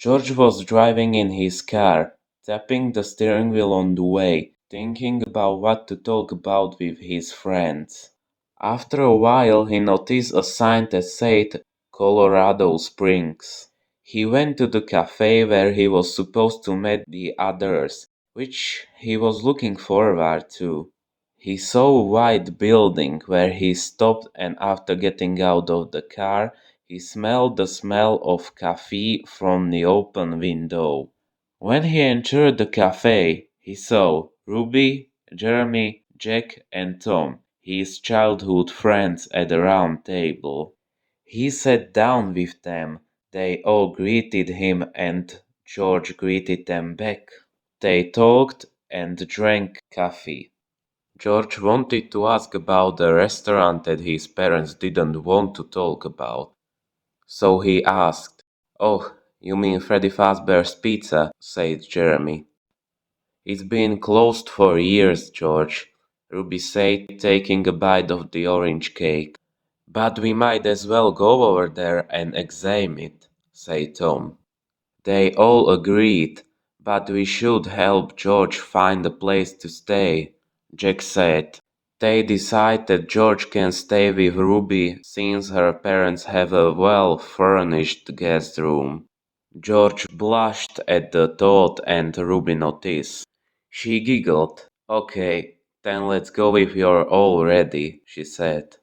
George was driving in his car, tapping the steering wheel on the way, thinking about what to talk about with his friends. After a while, he noticed a sign that said Colorado Springs. He went to the cafe where he was supposed to meet the others, which he was looking forward to. He saw a white building where he stopped, and after getting out of the car, he smelled the smell of coffee from the open window. When he entered the cafe, he saw Ruby, Jeremy, Jack, and Tom, his childhood friends, at a round table. He sat down with them. They all greeted him, and George greeted them back. They talked and drank coffee. George wanted to ask about the restaurant that his parents didn't want to talk about. So he asked, "Oh, you mean Freddy Fazbear's Pizza?" said Jeremy. "It's been closed for years, George," Ruby said, taking a bite of the orange cake. "But we might as well go over there and examine it," said Tom. They all agreed, "But we should help George find a place to stay," Jack said. They decide that George can stay with Ruby since her parents have a well-furnished guest room. George blushed at the thought and Ruby noticed. She giggled. "Okay, then let's go if you're all ready," she said.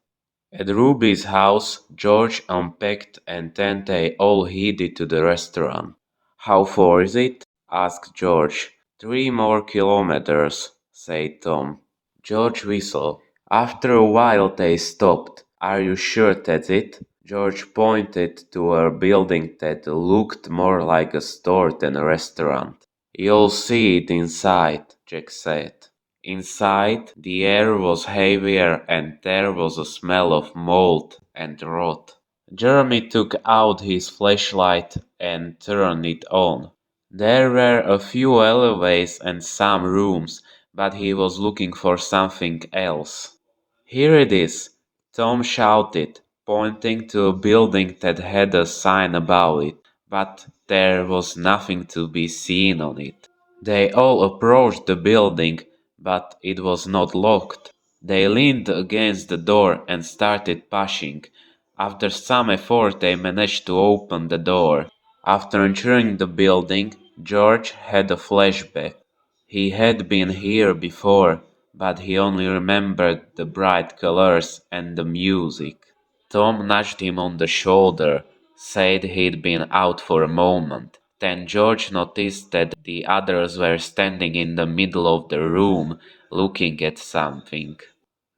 At Ruby's house, George unpacked and then they all headed to the restaurant. "How far is it?" asked George. "3 more kilometers," said Tom. George whistled. After a while they stopped. "Are you sure that's it?" George pointed to a building that looked more like a store than a restaurant. "You'll see it inside," Jack said. Inside, the air was heavier and there was a smell of mold and rot. Jeremy took out his flashlight and turned it on. There were a few alleyways and some rooms, but he was looking for something else. "Here it is!" Tom shouted, pointing to a building that had a sign above it, but there was nothing to be seen on it. They all approached the building, but it was not locked. They leaned against the door and started pushing. After some effort they managed to open the door. After entering the building, George had a flashback. He had been here before, but he only remembered the bright colors and the music. Tom nudged him on the shoulder, said he'd been out for a moment. Then George noticed that the others were standing in the middle of the room, looking at something.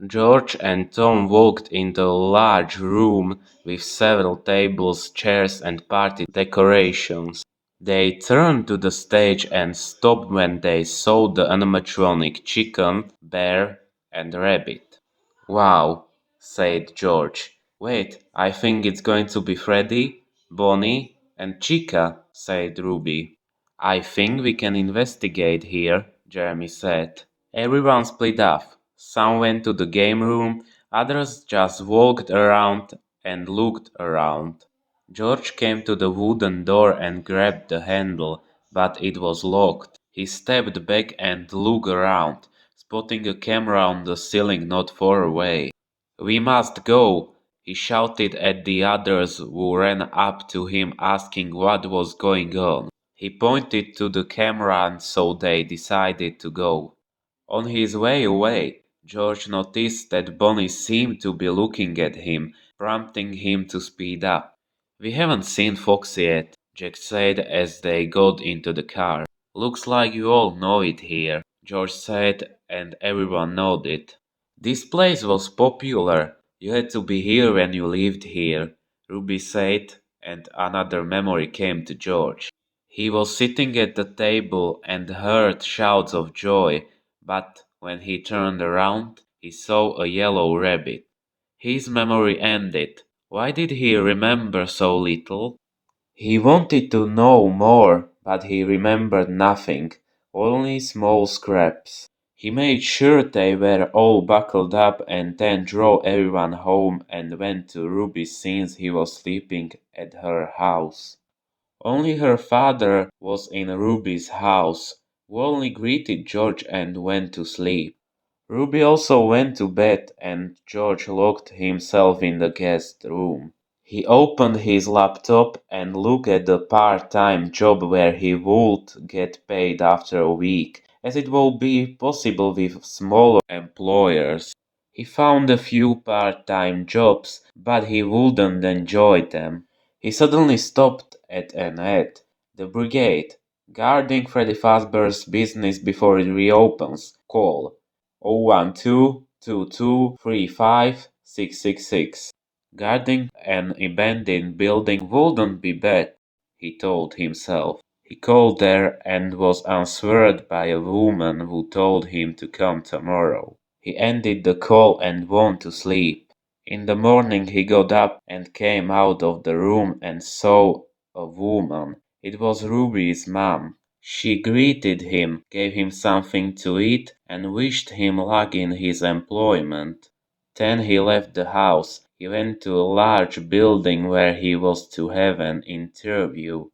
George and Tom walked into a large room with several tables, chairs, and party decorations. They turned to the stage and stopped when they saw the animatronic chicken, bear, and rabbit. "Wow," said George. "Wait, I think it's going to be Freddy, Bonnie, and Chica," said Ruby. "I think we can investigate here," Jeremy said. Everyone split up. Some went to the game room, others just walked around and looked around. George came to the wooden door and grabbed the handle, but it was locked. He stepped back and looked around, spotting a camera on the ceiling not far away. "We must go!" he shouted at the others who ran up to him asking what was going on. He pointed to the camera and so they decided to go. On his way away, George noticed that Bonnie seemed to be looking at him, prompting him to speed up. "We haven't seen Foxy yet," Jack said as they got into the car. "Looks like you all know it here," George said, and everyone nodded. "This place was popular. You had to be here when you lived here," Ruby said, and another memory came to George. He was sitting at the table and heard shouts of joy, but when he turned around, he saw a yellow rabbit. His memory ended. Why did he remember so little? He wanted to know more, but he remembered nothing, only small scraps. He made sure they were all buckled up and then drove everyone home and went to Ruby since he was sleeping at her house. Only her father was in Ruby's house, who only greeted George and went to sleep. Ruby also went to bed, and George locked himself in the guest room. He opened his laptop and looked at the part-time job where he would get paid after a week, as it would be possible with smaller employers. He found a few part-time jobs, but he wouldn't enjoy them. He suddenly stopped at an ad. The brigade, guarding Freddy Fazbear's business before it reopens. Call 012-2235-666. Guarding an abandoned building wouldn't be bad, he told himself. He called there and was answered by a woman who told him to come tomorrow. He ended the call and went to sleep. In the morning he got up and came out of the room and saw a woman. It was Ruby's mom. She greeted him, gave him something to eat, and wished him luck in his employment. Then he left the house. He went to a large building where he was to have an interview.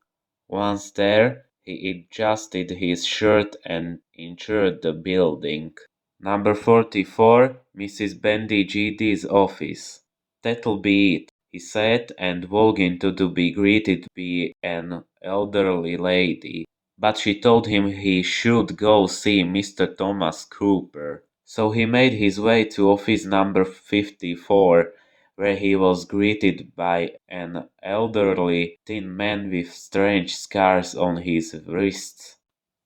Once there, he adjusted his shirt and entered the building. Number 44, Mrs. Bendig's office. That'll be it, he said, and walked into to be greeted by an elderly lady. But she told him he should go see Mr. Thomas Cooper. So he made his way to office number 54, where he was greeted by an elderly thin man with strange scars on his wrists.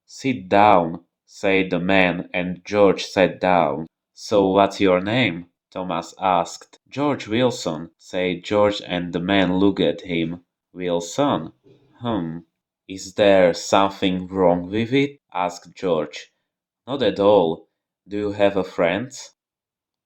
"Sit down," said the man, and George sat down. "So what's your name?" Thomas asked. "George Wilson," said George, and the man looked at him. "Wilson? Hm. Is there something wrong with it?" asked George. "Not at all. Do you have a friend?"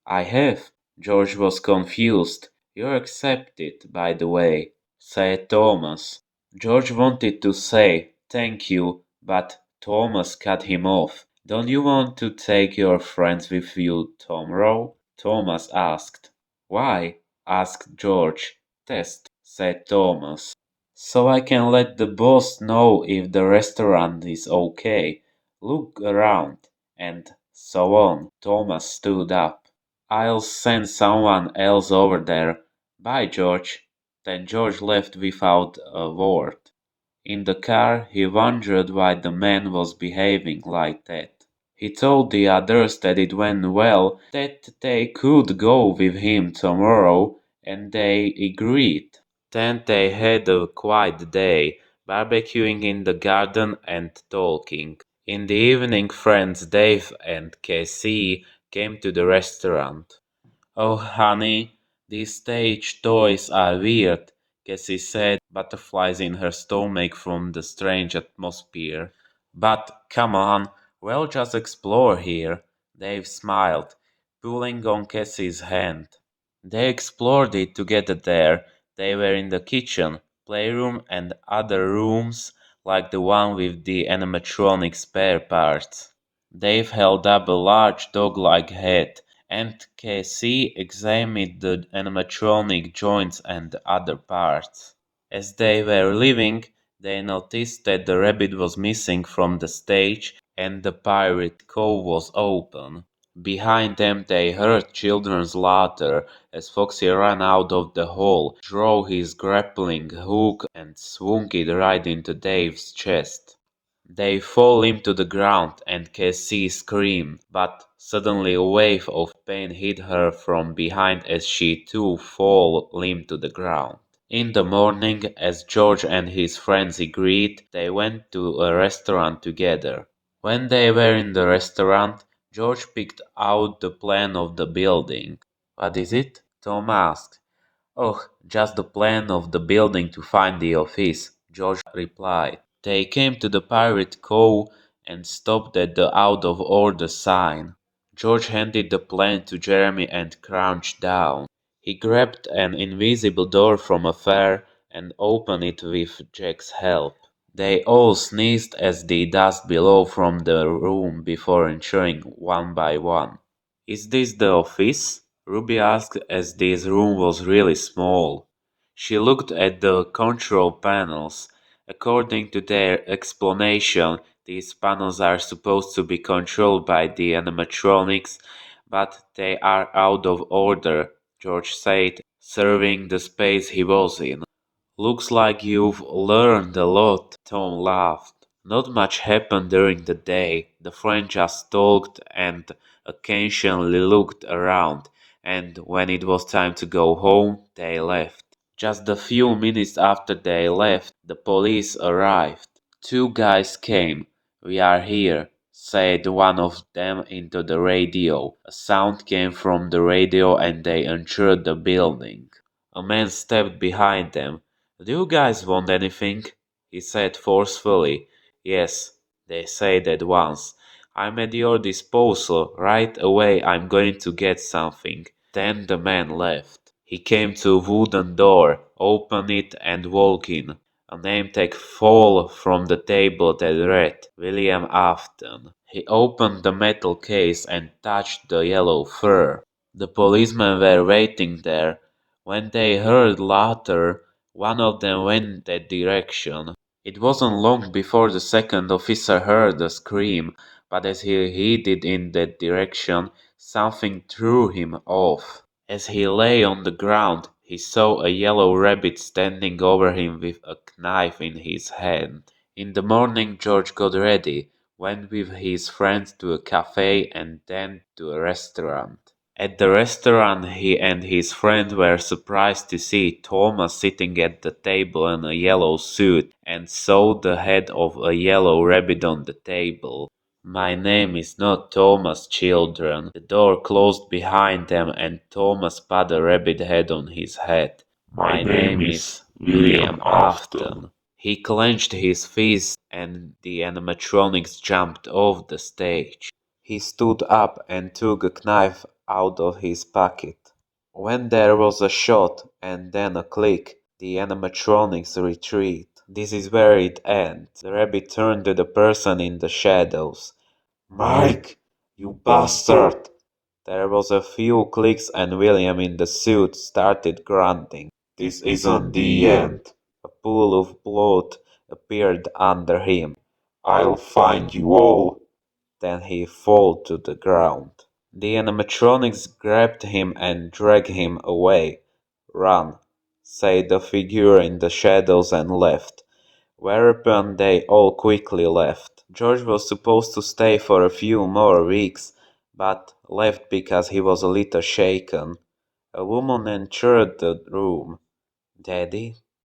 "I have." George was confused. "You're accepted, by the way," said Thomas. George wanted to say, "Thank you," but Thomas cut him off. "Don't you want to take your friends with you tomorrow?" Thomas asked. "Why?" asked George. "Test," said Thomas. "So I can let the boss know if the restaurant is okay. Look around," and so on. Thomas stood up. "I'll send someone else over there. Bye, George." Then George left without a word. In the car, he wondered why the man was behaving like that. He told the others that it went well, that they could go with him tomorrow, and they agreed. Then they had a quiet day, barbecuing in the garden and talking. In the evening, friends Dave and Casey came to the restaurant. "Oh, honey, these stage toys are weird," Cassie said, butterflies in her stomach from the strange atmosphere. "But come on, we'll just explore here." Dave smiled, pulling on Cassie's hand. They explored it together there. They were in the kitchen, playroom, and other rooms like the one with the animatronic spare parts. Dave held up a large dog-like head, and Casey examined the animatronic joints and other parts. As they were leaving, they noticed that the rabbit was missing from the stage and the pirate cove was open. Behind them they heard children's laughter as Foxy ran out of the hall, drew his grappling hook and swung it right into Dave's chest. They fall into the ground and Cassie screamed, but suddenly a wave of pain hit her from behind as she too fell limp to the ground. In the morning, as George and his friends agreed, they went to a restaurant together. When they were in the restaurant, George picked out the plan of the building. "What is it?" Tom asked. "Oh, just the plan of the building to find the office," George replied. They came to the Pirate Cove and stopped at the out of order sign. George handed the plan to Jeremy and crouched down. He grabbed an invisible door from afar and opened it with Jack's help. They all sneezed as the dust below from the room before entering one by one. "Is this the office?" Ruby asked as this room was really small. She looked at the control panels. According to their explanation, these panels are supposed to be controlled by the animatronics, but they are out of order, George said, surveying the space he was in. Looks like you've learned a lot, Tom laughed. Not much happened during the day. The friends just talked and occasionally looked around, and when it was time to go home, they left. Just a few minutes after they left, the police arrived. Two guys came. "We are here," said one of them into the radio. A sound came from the radio and they entered the building. A man stepped behind them. "Do you guys want anything?" he said forcefully. "Yes," they said at once. "I'm at your disposal. Right away I'm going to get something." Then the man left. He came to a wooden door, opened it and walked in. A name tag fell from the table that read William Afton. He opened the metal case and touched the yellow fur. The policemen were waiting there. When they heard laughter, one of them went that direction. It wasn't long before the second officer heard a scream, but as he headed in that direction, something threw him off. As he lay on the ground, he saw a yellow rabbit standing over him with a knife in his hand. In the morning, George got ready, went with his friends to a cafe and then to a restaurant. At the restaurant, he and his friend were surprised to see Thomas sitting at the table in a yellow suit and saw the head of a yellow rabbit on the table. "My name is not Thomas, children." The door closed behind them and Thomas put a rabbit head on his head. "My name is William Afton." He clenched his fist and the animatronics jumped off the stage. He stood up and took a knife out of his pocket. When there was a shot and then a click, the animatronics retreat. This is where it ends. The rabbit turned to the person in the shadows. "Mike, you bastard!" There was a few clicks and William in the suit started grunting. "This isn't the end." A pool of blood appeared under him. "I'll find you all." Then he fell to the ground. The animatronics grabbed him and dragged him away. "Run," said the figure in the shadows and left. Whereupon they all quickly left. George was supposed to stay for a few more weeks, but left because he was a little shaken. A woman entered the room. "Daddy?"